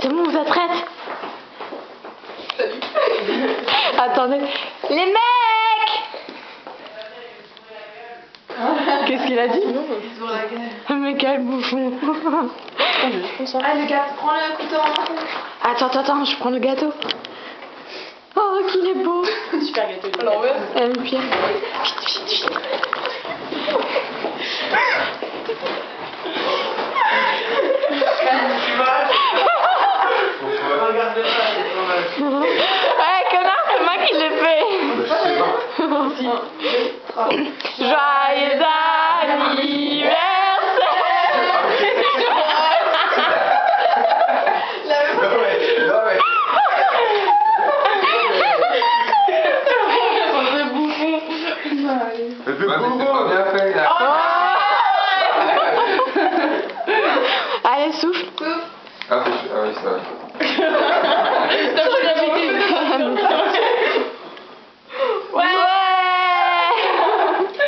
C'est bon, on vous attraite. Attendez. Les mecs! Qu'est-ce qu'il a dit? Mais quel bouffon. Allez, le gars, prends le couteau en main. Attends, je prends le gâteau. Oh, qu'il est beau. Super gâteau. À l'envers. Le pire. Vite. Ouais, connard, c'est moi qui l'ai fait. Joyeux anniversaire. C'est pas bien fait là. Allez, souffle. Ah oui, ça va.